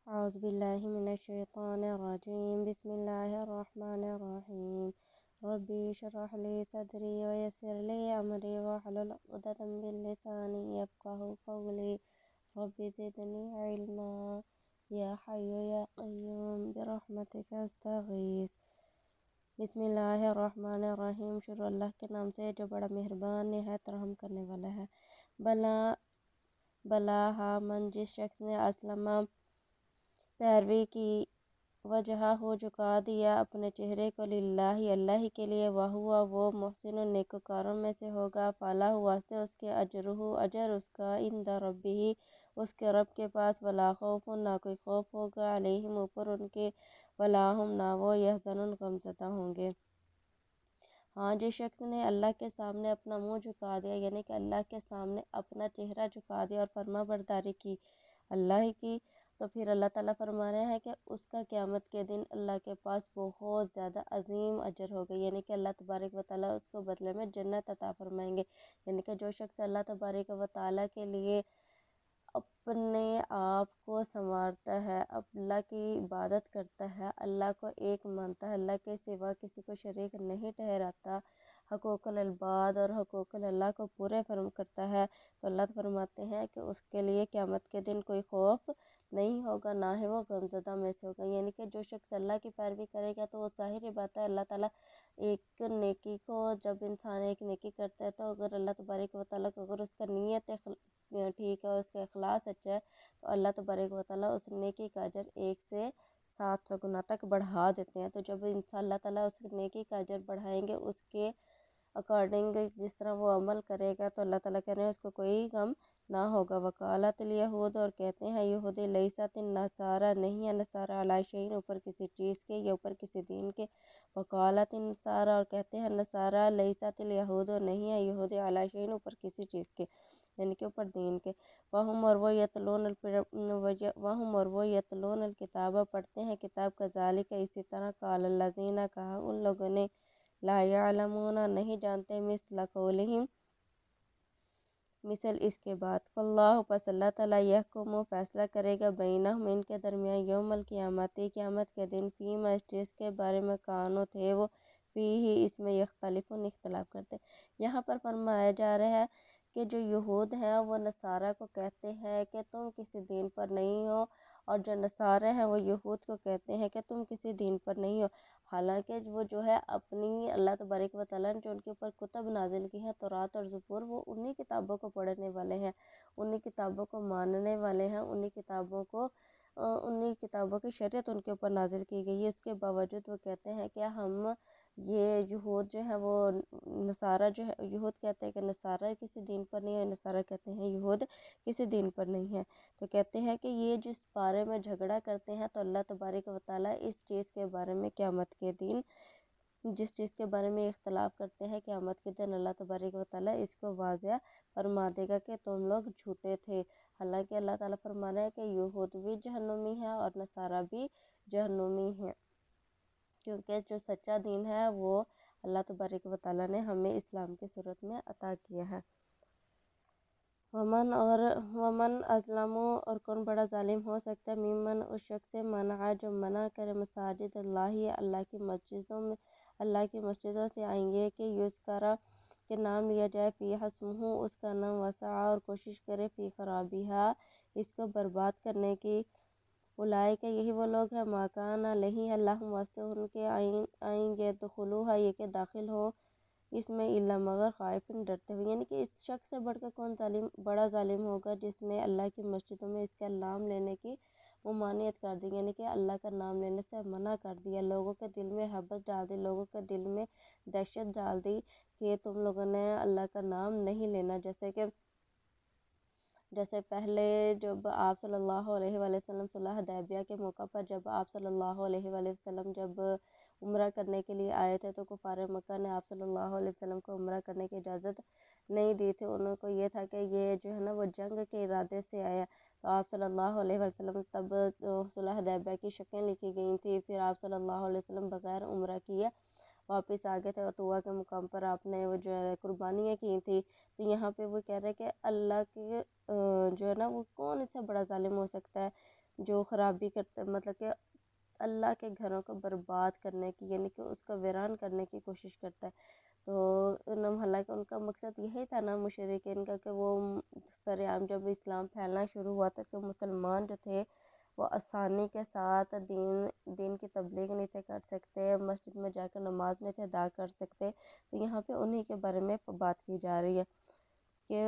أعوذ بالله من الشيطان الرجيم. بسم الله الرحمن الرحيم. ربي اشرح لي صدري ويسر لي أمري واحلل عقدة من لساني يفقهوا قولي. ربي زدني علما يا حي يا قيوم برحمتك أستغيث. بسم الله الرحمن الرحیم. شروع اللہ کے نام سے جو بڑا مہربان نہایت رحم کرنے والا ہے۔ بلا ہا من، جس شخص نے اسلم پیروی کی، وجہ ہو جھکا دیا اپنے چہرے کو، للہ اللہ ہی کے لیے، وہ محسن نیکوکاروں میں سے ہوگا، فلاح واسطے اس کے اجر اس کا، عند ربہ اس کے رب کے پاس، ولا خوف نہ کوئی خوف ہوگا، علیہم اوپر ان کے، ولا ہم نہ وہ، یحزنون غمزدہ ہوں گے۔ ہاں، جس شخص نے اللہ کے سامنے اپنا منہ جھکا دیا، یعنی کہ اللہ کے سامنے اپنا چہرہ جھکا دیا اور فرما برداری کی اللہ کی، تو پھر اللہ تعالیٰ فرما رہے ہیں کہ اس کا قیامت کے دن اللہ کے پاس بہت زیادہ عظیم اجر ہوگا، یعنی کہ اللہ تبارک و تعالیٰ اس کو بدلے میں جنت عطا فرمائیں گے۔ یعنی کہ جو شخص اللہ تبارک و تعالیٰ کے لیے اپنے آپ کو سنوارتا ہے، اللہ کی عبادت کرتا ہے، اللہ کو ایک مانتا ہے، اللہ کے سوا کسی کو شریک نہیں ٹھہراتا، حقوق العباد اور حقوق اللہ کو پورے کرتا ہے، تو اللہ فرماتے ہیں کہ اس کے لیے قیامت کے دن کوئی خوف نہیں ہوگا، نہ ہی وہ غمزدہ میں سے ہوگا۔ یعنی کہ جو شخص اللہ کی پیروی کرے گا تو وہ ظاہر بات ہے، اللہ تعالیٰ ایک نیکی کو، جب انسان ایک نیکی کرتا ہے تو اگر اللہ تبارک و تعالیٰ کو، اگر اس کا نیت ٹھیک ہے، اس کا اخلاص اچھا ہے، تو اللہ تبارک و تعالیٰ اس نیکی کا اجر 1 سے 700 گنا تک بڑھا دیتے ہیں۔ تو جب انسان اللہ تعالیٰ اس نیکی کا اجر بڑھائیں گے، اس کے اکارڈنگ جس طرح وہ عمل کرے گا، تو اللہ تعالیٰ کہہ رہے ہیں اس کو کوئی غم نہ ہوگا۔ وقالت الیہود، اور کہتے ہیں یہودی، لیست النصارى، نہیں ہے نصارہ، علی شیء، اوپر کسی چیز کے یا اوپر کسی دین کے۔ وقالت النصارى، اور کہتے ہیں نصارہ، لیست الیہود، نہیں ہے یہودی، علی شیء، اوپر کسی چیز کے، یعنی کہ اوپر دین کے۔ وہم، اور وہ یتلون الکتاب، پڑھتے ہیں کتاب، کذالک، اسی طرح، قال الذین، کہا ان لوگوں نے، لا یعلمون، نہیں جانتے، مثل قولہم، مثل اس کے بعد، فاللہ، پس اللہ تعالیٰ، یحکم، فیصلہ کرے گا، بینہم، ان کے درمیان، یوم القیامت، قیامت کے دن، فیما، اس چیز کے بارے میں، کانو، تھے وہ، فیہ، اس میں، یختلفون، اختلاف کرتے۔ یہاں پر فرمایا جا رہا ہے کہ جو یہود ہیں وہ نصارہ کو کہتے ہیں کہ تم کسی دین پر نہیں ہو، اور جو نصارہ ہیں وہ یہود کو کہتے ہیں کہ تم کسی دین پر نہیں ہو، حالانکہ وہ جو ہے اپنی اللہ تبارک و تعالیٰ نے جو ان کے اوپر کتب نازل کی ہیں، تورات اور زبور، وہ انہی کتابوں کو پڑھنے والے ہیں، انہی کتابوں کو ماننے والے ہیں، انہی کتابوں کی شریعت ان کے اوپر نازل کی گئی ہے۔ اس کے باوجود وہ کہتے ہیں کہ ہم، یہ یہود جو ہے وہ، نصارہ جو ہے، یہود کہتے ہیں کہ نصارہ کسی دین پر نہیں ہے، نصارہ کہتے ہیں یہود کسی دین پر نہیں ہے، تو کہتے ہیں کہ یہ جس بارے میں جھگڑا کرتے ہیں، تو اللہ تبارک و تعالیٰ اس چیز کے بارے میں قیامت کے دن، جس چیز کے بارے میں اختلاف کرتے ہیں، قیامت کے دن اللہ تبارک و تعالیٰ اس کو واضح فرما دے گا کہ تم لوگ جھوٹے تھے۔ حالانکہ اللہ تعالیٰ فرما رہا ہے کہ یہود بھی جہنمی ہے اور نصارہ بھی جہنمی ہے، کیونکہ جو سچا دین ہے وہ اللہ تبارک و تعالیٰ نے ہمیں اسلام کی صورت میں عطا کیا ہے۔ ومن ازلم، اور کون بڑا ظالم ہو سکتا ہے، ممن، اس شخص سے، منع، جو منع کرے، مساجد اللہ، اللہ کی مسجدوں سے، آئیں گے کہ یذکر، کہ نام لیا جائے، فیہا اسمہ، اس کا نام، وسعی، اور کوشش کرے، فی خرابہا، اس کو برباد کرنے کی، اولئک، یہی وہ لوگ ہیں، ما کان، نہیں ہے، لہم، واسطے ان کے، آئیں گے، دخلوہا، یہ کہ داخل ہو اس میں، الا مگر خائفین، ڈرتے ہوئے، یعنی کہ اس شخص سے بڑھ کر کون بڑا ظالم ہوگا جس نے اللہ کی مسجدوں میں اس کا نام لینے کی ممانعت کر دی، یعنی کہ اللہ کا نام لینے سے منع کر دیا، لوگوں کے دل میں حبت ڈال دی، لوگوں کے دل میں دہشت ڈال دی کہ تم لوگوں نے اللہ کا نام نہیں لینا۔ جیسے پہلے جب آپ صلی اللہ علیہ وآلہ وسلم صلح حدیبیہ کے موقع پر، جب آپ صلی اللہ علیہ وآلہ وسلم جب عمرہ کرنے کے لیے آئے تھے، تو کفار مکہ نے آپ صلی اللہ علیہ وسلم کو عمرہ کرنے کی اجازت نہیں دی تھی، انہوں کو یہ تھا کہ یہ جو ہے نا وہ جنگ کے ارادے سے آیا، تو آپ صلی اللہ علیہ وسلم تب صلح حدیبیہ کی شرطیں لکھی گئی تھی، پھر آپ صلی اللہ علیہ وسلم بغیر عمرہ کیے واپس آ گئے تھے، اور طوا کے مقام پر آپ نے وہ جو ہے قربانیاں کی تھی، تو یہاں پہ وہ کہہ رہے کہ اللہ کے جو ہے نا وہ کون اس سے بڑا ظالم ہو سکتا ہے، جو خرابی کرتا مطلب کہ اللہ کے گھروں کو برباد کرنے کی یعنی کہ اس کو ویران کرنے کی کوشش کرتا ہے۔ تو حالانکہ ان کا مقصد یہی تھا نا مشرکین کا کہ وہ سر عام جب اسلام پھیلنا شروع ہوا تھا کہ مسلمان جو تھے وہ آسانی کے ساتھ دین کی تبلیغ نہیں تھے کر سکتے، مسجد میں جا کر نماز نہیں تھے ادا کر سکتے۔ تو یہاں پہ انہی کے بارے میں بات کی جا رہی ہے کہ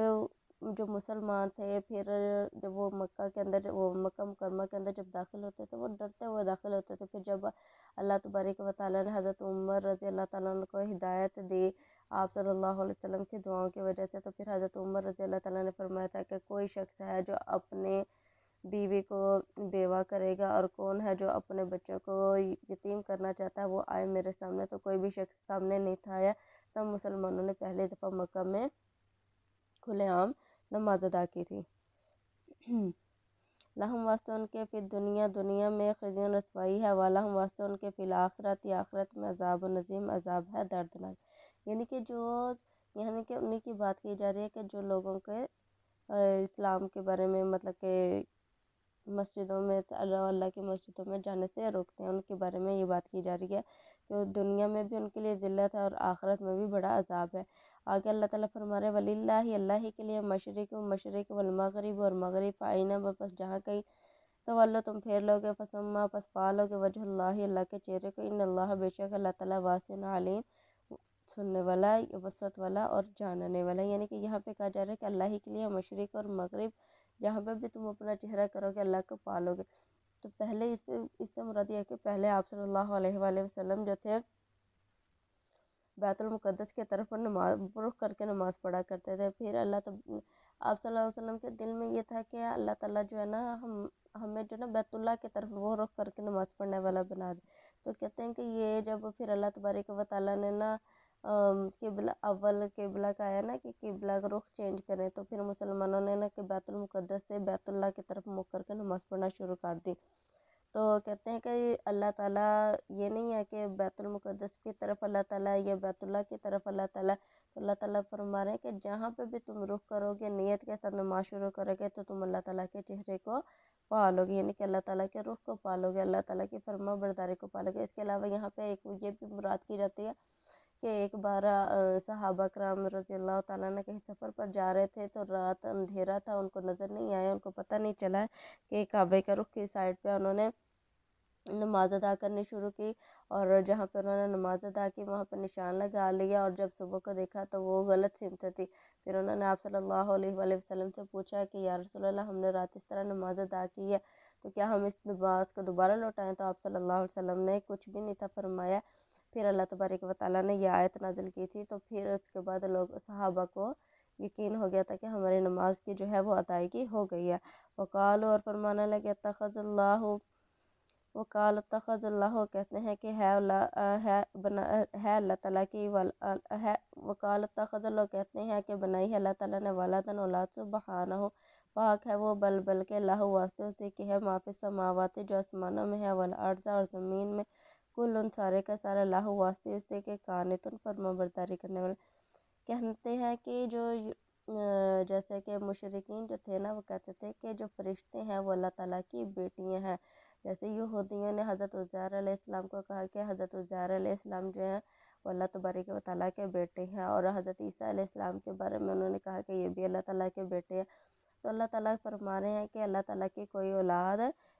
جو مسلمان تھے پھر جب وہ مکہ کے اندر وہ مکہ مکرمہ کے اندر جب داخل ہوتے تھے وہ ڈرتے ہوئے داخل ہوتے تھے، پھر جب اللہ تبارک و تعالیٰ نے حضرت عمر رضی اللہ تعالیٰ عنہ کو ہدایت دی آپ صلی اللہ علیہ وسلم کی دعاؤں کی وجہ سے، تو پھر حضرت عمر رضی اللہ تعالیٰ نے فرمایا تھا کہ کوئی شخص ہے جو اپنے بیوی کو بیوہ کرے گا اور کون ہے جو اپنے بچوں کو یتیم کرنا چاہتا ہے وہ آئے میرے سامنے۔ تو کوئی بھی شخص سامنے نہیں تھا آیا، تب مسلمانوں نے پہلی دفعہ مکہ میں کھلے عام نماز ادا کی تھی۔ لہم واسطہ ان کے پھر دنیا میں خزی و رسوائی ہے، والہم واسطہ ان کے فی الآخرت یا آخرت میں عذاب و نظیم عذاب ہے دردناک۔ یعنی کہ انہی کی بات کی جا رہی ہے کہ جو لوگوں کے اسلام کے بارے میں مطلب کہ مسجدوں میں اللہ کی مسجدوں میں جانے سے روکتے ہیں، ان کے بارے میں یہ بات کی جا رہی ہے کہ دنیا میں بھی ان کے لیے ذلت ہے اور آخرت میں بھی بڑا عذاب ہے۔ آگے اللہ تعالیٰ فرما رہے وَلِلَّهِ اللہ ہی کے لیے مشرق والمغرب اور مغرب آئینہ بس جہاں کہیں تو تم پھیر لوگے فسما پس پا لوگے وجہ اللہ کے چہرے کو، ان اللہ بے شک اللہ تعالیٰ واسع علیم سننے والا وسعت والا اور جاننے والا۔ یعنی کہ یہاں پہ کہا جا رہا ہے کہ اللہ ہی کے لیے مشرق اور مغرب جہاں پہ بھی تم اپنا چہرہ کرو گے اللہ کو پالو گے۔ تو پہلے اس سے مراد یہ ہے کہ پہلے آپ صلی اللہ علیہ وآلہ وسلم جو تھے بیت المقدس کی طرف نماز رخ کر کے نماز پڑھا کرتے تھے، پھر آپ صلی اللہ علیہ وسلم کے دل میں یہ تھا کہ اللہ تعالیٰ جو ہے نا ہمیں جو نا بیت اللہ کی طرف وہ رخ کر کے نماز پڑھنے والا بنا دے۔ تو کہتے ہیں کہ یہ جب پھر اللہ تبارک و تعالیٰ نے نا قبلہ کا آیا نا کہ قبلہ کا رخ چینج کریں، تو پھر مسلمانوں نے نا کہ بیت المقدس سے بیت اللہ کی طرف منہ کر کے نماز پڑھنا شروع کر دی۔ تو کہتے ہیں کہ اللہ تعالیٰ یہ نہیں ہے کہ بیت المقدس کی طرف اللہ تعالیٰ یا بیت اللہ کی طرف اللہ تعالیٰ، تو اللہ تعالیٰ فرما رہے ہیں کہ جہاں پہ بھی تم رخ کرو گے نیت کے ساتھ نماز شروع کرو گے تو تم اللہ تعالیٰ کے چہرے کو پالو گے، یعنی کہ اللہ تعالیٰ کے رخ کو پالو گے، اللہ تعالیٰ کی فرما برداری کو پالو گے۔ اس کے علاوہ یہاں پہ ایک یہ بھی مراد کی جاتی ہے کہ ایک بار صحابہ کرام رضی اللہ تعالیٰ نے کہیں سفر پر جا رہے تھے تو رات اندھیرا تھا، ان کو نظر نہیں آیا، ان کو پتہ نہیں چلا کہ کعبے کا رخ کی سائڈ پہ انہوں نے نماز ادا کرنی شروع کی، اور جہاں پہ انہوں نے نماز ادا کی وہاں پہ نشان لگا لیا، اور جب صبح کو دیکھا تو وہ غلط سمت تھی۔ پھر انہوں نے آپ صلی اللہ علیہ وآلہ وسلم سے پوچھا کہ یا رسول اللہ ہم نے رات اس طرح نماز ادا کی ہے تو کیا ہم اس نماز کو دوبارہ لوٹائیں؟ تو آپ صلی اللہ علیہ وسلم نے کچھ بھی نہیں تھا فرمایا۔ پھر اللہ تبارک و تعالیٰ نے یہ آیت نازل کی تھی، تو پھر اس کے بعد صحابہ کو یقین ہو گیا تھا کہ ہماری نماز کی جو ہے وہ ادائیگی ہو گئی ہے۔ وقالوا اور فرمانے لگے اتخذ اللہ کہتے ہیں کہ ہے اللہ تعالیٰ کی وقال اتخذ اللہ کہتے ہیں کہ بنائی ہے اللہ تعالیٰ نے ولدن اولاد، سبحانہ پاک ہے وہ، بلکہ اللہ واسطے اسی کی ہے ما فی السماوات جو آسمانوں میں ہے والارض اور زمین میں، کل ان سارے کا سارا اللہ واسطے اسی کے قانتن فرما برداری کرنے والے۔ کہتے ہیں کہ جو جیسے کہ مشرکین جو تھے نا وہ کہتے تھے کہ جو فرشتے ہیں وہ اللہ تعالیٰ کی بیٹیاں ہیں، جیسے یہودیوں نے حضرت عزیر علیہ السلام کو کہا کہ حضرت عزیر علیہ السلام جو ہیں وہ اللہ تبارک و تعالیٰ کے بیٹے ہیں، اور حضرت عیسیٰ علیہ السلام کے بارے میں انہوں نے کہا کہ یہ بھی اللہ تعالیٰ کے بیٹے ہیں۔ تو اللہ تعالیٰ فرما رہے ہیں کہ اللہ تعالیٰ کی کوئی اولاد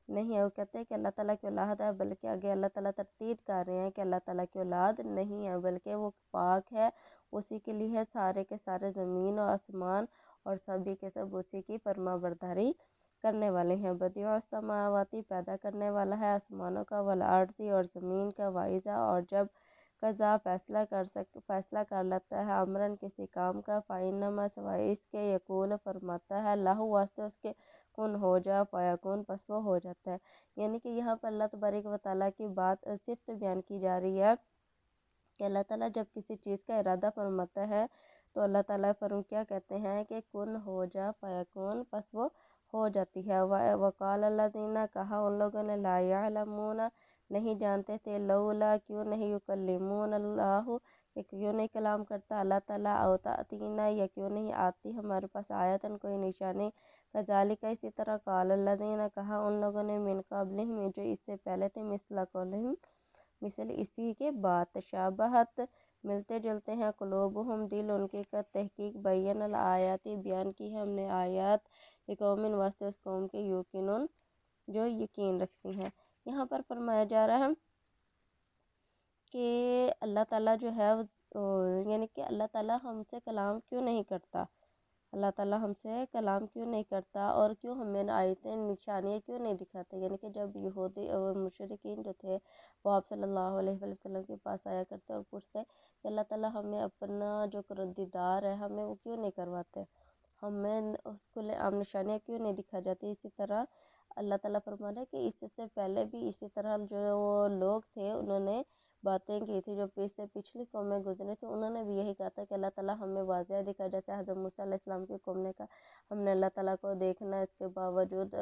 نہیں ہے، وہ کہتے ہیں کہ اللہ تعالیٰ کی اولاد ہے، بلکہ آگے اللہ تعالیٰ تردید کر رہے ہیں کہ اللہ تعالیٰ کی اولاد نہیں ہے، بلکہ وہ پاک ہے، اسی کے لیے سارے کے سارے زمین و آسمان اور سبھی کے سب اسی کی فرما برداری کرنے والے ہیں۔ بدیع السماواتی پیدا کرنے والا ہے آسمانوں کا، والارضی اور زمین کا، وائزہ اور جب قضا فیصلہ کر لیتا ہے امرن کسی کام کا، فإنما سوائے اس کے یقول فرماتا ہے لہو واسطے اس کے کن ہو جا فیکون پس وہ ہو جاتا ہے۔ یعنی کہ یہاں پر اللہ تبارک و تعالیٰ کی بات صرف بیان کی جا رہی ہے کہ اللہ تعالیٰ جب کسی چیز کا ارادہ فرماتا ہے تو اللہ تعالیٰ پر کیا کہتے ہیں کہ کن ہو جا فیکون پس وہ ہو جاتی ہے۔ وقال الذین کہا ان لوگوں نے لا یعلمون نہیں جانتے تھے، لولا کیوں نہیں یکلمون اللہ کہ کیوں نہیں کلام کرتا اللہ تعالیٰ، او تأتینا یا کیوں نہیں آتی ہمارے پاس آیتن کوئی نشانی کذالک اسی طرح قال الذین کہا ان لوگوں نے من قبلہم جو اس سے پہلے تھے مثل قولہم مثل اسی کے بعد تشابہت ملتے جلتے ہیں قلوبہم دل ان کے کا تحقیق بین الآیاتی بیان کی ہے ہم نے آیات لقوم واسطے اس قوم کے یوقنون جو یقین رکھتی ہیں۔ یہاں پر فرمایا جا رہا ہے کہ اللہ تعالیٰ جو ہے یعنی کہ اللہ تعالیٰ ہم سے کلام کیوں نہیں کرتا، اللہ تعالیٰ ہم سے کلام کیوں نہیں کرتا اور کیوں ہمیں آیتیں نشانیاں کیوں نہیں دکھاتے، یعنی کہ جب یہودی اور مشرکین جو تھے وہ آپ صلی اللہ علیہ وسلم کے پاس آیا کرتے اور پوچھتے کہ اللہ تعالیٰ ہمیں اپنا جو دیدار ہے ہمیں وہ کیوں نہیں کرواتے، ہمیں اس کو عام نشانیاں کیوں نہیں دکھا جاتی۔ اسی طرح اللہ تعالیٰ فرما رہا ہے کہ اس سے پہلے بھی اسی طرح جو لوگ تھے انہوں نے باتیں کی تھی، جو اس سے پچھلی قومیں گزرے تھے انہوں نے بھی یہی کہا تھا کہ اللہ تعالیٰ ہمیں واضح دکھا، جیسے حضرت موسیٰ علیہ السلام کی قوم نے کہا ہم نے اللہ تعالیٰ کو دیکھنا ہے، اس کے باوجود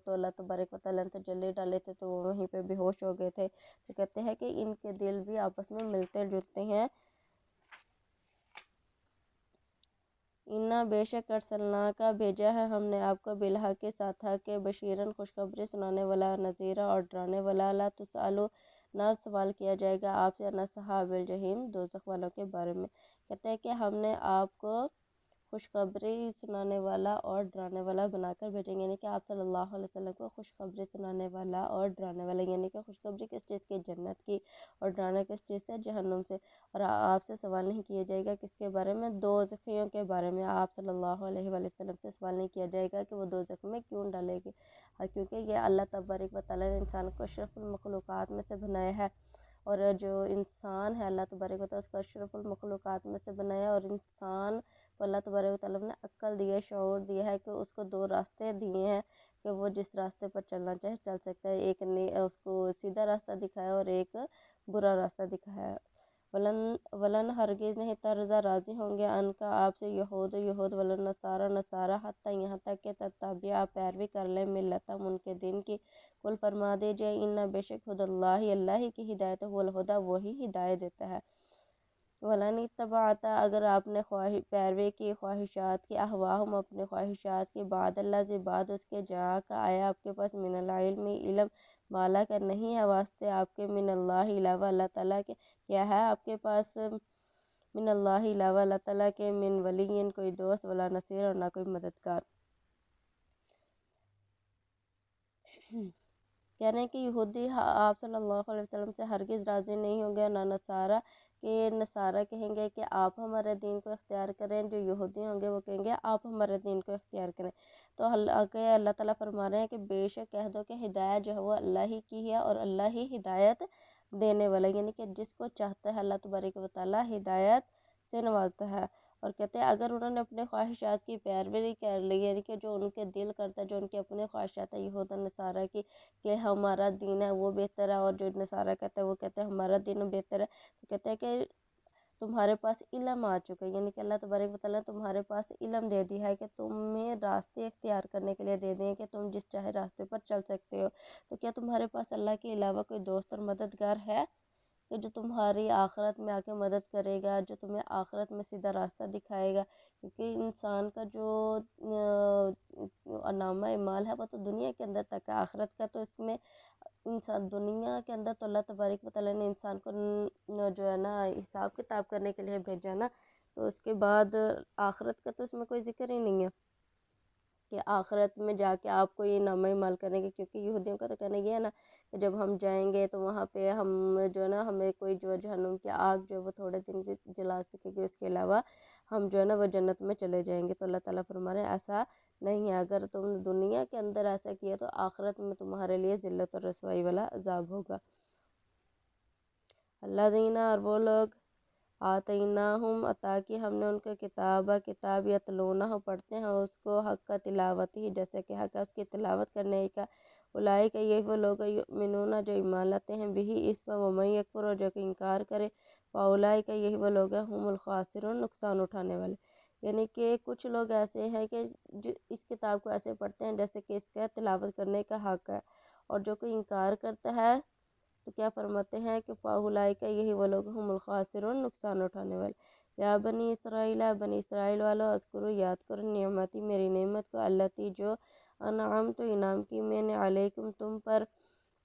تو اللہ تبارک و تعالیٰ نے تجلی ڈالے تھے تو وہ وہیں پہ بے ہوش ہو گئے تھے۔ تو کہتے ہیں کہ ان کے دل بھی آپس میں ملتے جلتے ہیں۔ انا بے شک ارسلنا کا بھیجا ہے ہم نے آپ کو بالحق کے ساتھ تھا کہ بشیرن خوشخبری سنانے والا، نذیرہ اور ڈرانے والا، لا تسألو نہ سوال کیا جائے گا آپ سے، نہ اصحاب الجحیم دوزخ والوں کے بارے میں۔ کہتے ہیں کہ ہم نے آپ کو خوشخبری سنانے والا اور ڈرانے والا بنا کر بھیجیں گے، یعنی کہ آپ صلی اللہ علیہ وسلم کو خوشخبری سنانے والا اور ڈرانے والا، یعنی کہ خوشخبری کس چیز کی، جنت کی، اور ڈرانا کس چیز سے، جہنم سے۔ اور آپ سے سوال نہیں کیا جائے گا کس کے بارے میں، دوزخیوں کے بارے میں۔ آپ صلی اللہ علیہ وسلم سے سوال نہیں کیا جائے گا کہ وہ دوزخ میں کیوں ڈالے گی، کیونکہ یہ اللہ تبارک و تعالیٰ نے انسان کو اشرف المخلوقات میں سے بنایا ہے، اور جو انسان ہے اللہ تبارک و تعالیٰ اس کو اشرف المخلوقات میں سے بنایا ہے، اور انسان کو اللہ تبارک و تعالیٰ نے عقل دی ہے، شعور دیا ہے کہ اس کو دو راستے دیے ہیں کہ وہ جس راستے پر چلنا چاہے چل سکتا ہے، ایک نے اس کو سیدھا راستہ دکھایا اور ایک برا راستہ دکھایا ہے۔ ولن ہرگز نہیں ترضا راضی ہوں گے ان کا آپ سے یہود ولن نصارہ حتیٰ یہاں تک کہ تتبع پیروی کر لے ملتم ان کے دین کی، کل فرما دیجئے ان بے شک خود اللہ اللہ کی ہدایت ہو الہدا وہی ہدایت دیتا ہے۔ ولن اتبعت اگر آپ نے پیروی کی خواہشات کی، اہواہم اپنے خواہشات کی، بعد اللہ سے بعد اس کے جا کا آیا آپ کے پاس، من العلم علم مالا کا نہیں ہے واسطے آپ کے، من اللہ علاوہ اللہ تعالیٰ کے، کیا ہے آپ کے پاس من اللہ علاوہ اللہ تعالیٰ کے، من ولی کوئی دوست، ولا نصیر اور نہ کوئی مددگار۔ کہہ رہے ہیں کہ یہودی آپ صلی اللہ علیہ وسلم سے ہرگز راضی نہیں ہوں گے، نہ نصارہ، کہ نصارہ کہیں گے کہ آپ ہمارے دین کو اختیار کریں، جو یہودی ہوں گے وہ کہیں گے آپ ہمارے دین کو اختیار کریں۔ تو اللہ تعالیٰ فرما رہے ہیں کہ بے شک کہہ دو کہ ہدایت جو ہے وہ اللہ ہی کی ہے، اور اللہ ہی ہدایت دینے والا، یعنی کہ جس کو چاہتا ہے اللہ تبارک و تعالیٰ ہدایت سے نوازتا ہے۔ اور کہتے ہیں اگر انہوں نے اپنے خواہشات کی پیروی کر لی، یعنی کہ جو ان کے دل کرتا ہے، جو ان کے اپنے خواہشات ہے یہود و نصارہ کی، کہ ہمارا دین ہے وہ بہتر ہے، اور جو نصارہ کہتا ہے وہ کہتے ہیں ہمارا دین بہتر ہے، تو کہتے ہیں کہ تمہارے پاس علم آ چکا ہے، یعنی کہ اللہ تبارک و تعالیٰ نے تمہارے پاس علم دے دیا ہے کہ تمہیں راستے اختیار کرنے کے لیے دے دیں کہ تم جس چاہے راستے پر چل سکتے ہو۔ تو کیا تمہارے پاس اللہ کے علاوہ کوئی دوست اور مددگار ہے کہ جو تمہاری آخرت میں آ کے مدد کرے گا، جو تمہیں آخرت میں سیدھا راستہ دکھائے گا؟ کیونکہ انسان کا جو نامہ اعمال ہے وہ تو دنیا کے اندر تک ہے، آخرت کا تو اس میں انسان دنیا کے اندر تو اللہ تبارک و تعالیٰ نے انسان کو جو ہے نا حساب کتاب کرنے کے لیے بھیجا نا، تو اس کے بعد آخرت کا تو اس میں کوئی ذکر ہی نہیں ہے کہ آخرت میں جا کے آپ کو یہ نامہ اعمال کریں گے، کیونکہ یہودیوں کا تو کہنا یہ ہے نا کہ جب ہم جائیں گے تو وہاں پہ ہم جو ہے نا ہمیں کوئی جو جہنم کی آگ جو ہے وہ تھوڑے دن کی جلا سکے گی، اس کے علاوہ ہم جو ہے نا وہ جنت میں چلے جائیں گے۔ تو اللہ تعالیٰ فرما رہے ہیں ایسا نہیں ہے، اگر تم دنیا کے اندر ایسا کیا تو آخرت میں تمہارے لیے ذلت اور رسوائی والا عذاب ہوگا۔ اللہ دینا اور وہ لوگ آتیناہم عطا کی ہم نے ان کو کتاب یتلونہ پڑھتے ہیں اس کو حق کا تلاوت ہی، جیسے کہ حق ہے اس کی تلاوت کرنے کا، اولئک یہ وہ لوگ یؤمنون جو ایمان لاتے ہیں بھی اس پر، ومن یکفر اور جو کہ انکار کرے، فاولئک یہی وہ لوگ ہیں ہم الخاسرون نقصان اٹھانے والے۔ یعنی کہ کچھ لوگ ایسے ہیں کہ جو اس کتاب کو ایسے پڑھتے ہیں جیسے کہ اس کا تلاوت کرنے کا حق ہے، اور جو کوئی انکار کرتا ہے تو کیا فرماتے ہیں کہ فاولئک یہی وہ لوگ ہم الخاسرون نقصان اٹھانے والے۔ یا بنی اسرائیل والو اذکروا یاد کرو نعمتی میری نعمت کو، التی جو انعمت انعام کی میں نے علیکم تم پر،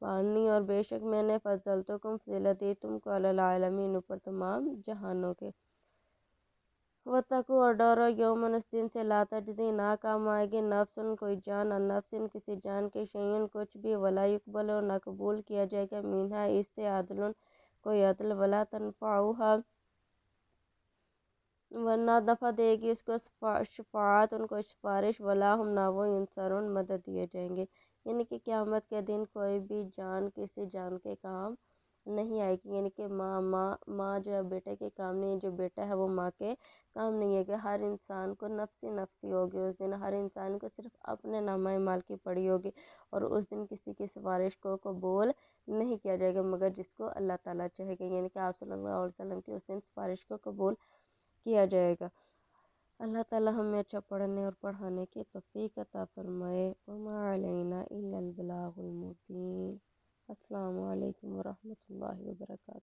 وانی اور بے شک میں نے فضلتکم فضیلت دی تم کو، علی العالمین اوپر تمام جہانوں کے۔ واتقوا اور ڈرو یومن اس دن سے، لا تجزی نہ کام آئے گی، نفس کوئی جان، عن نفس کسی جان کے، شیئن کچھ بھی، ولا یقبل نہ قبول کیا جائے گا، منہا اس سے، عدل کوئی عدل، ولا تنفعہا ورنہ نفع دے گی اس کو، شفاعت ان کو سفارش، ولا ہم نہ وہ ینصرون مدد دیے جائیں گے۔ یعنی کہ قیامت کے دن کوئی بھی جان کسی جان کے کام نہیں آئے گی، یعنی کہ ماں جو ہے بیٹے کے کام نہیں ہے، جو بیٹا ہے وہ ماں کے کام نہیں ہے، کہ ہر انسان کو نفسی نفسی ہوگی اس دن، ہر انسان کو صرف اپنے نامہ اعمال کی پڑی ہوگی، اور اس دن کسی کی سفارش کو قبول نہیں کیا جائے گا مگر جس کو اللہ تعالیٰ چاہے گا، یعنی کہ آپ صلی اللہ علیہ وسلم کی اس دن سفارش کو قبول کیا جائے گا۔ اللہ تعالیٰ ہمیں اچھا پڑھنے اور پڑھانے کی توفیق عطا فرمائے۔ وما علینا الا البلاغ المبین۔ السلام علیکم ورحمۃ اللہ وبرکاتہ۔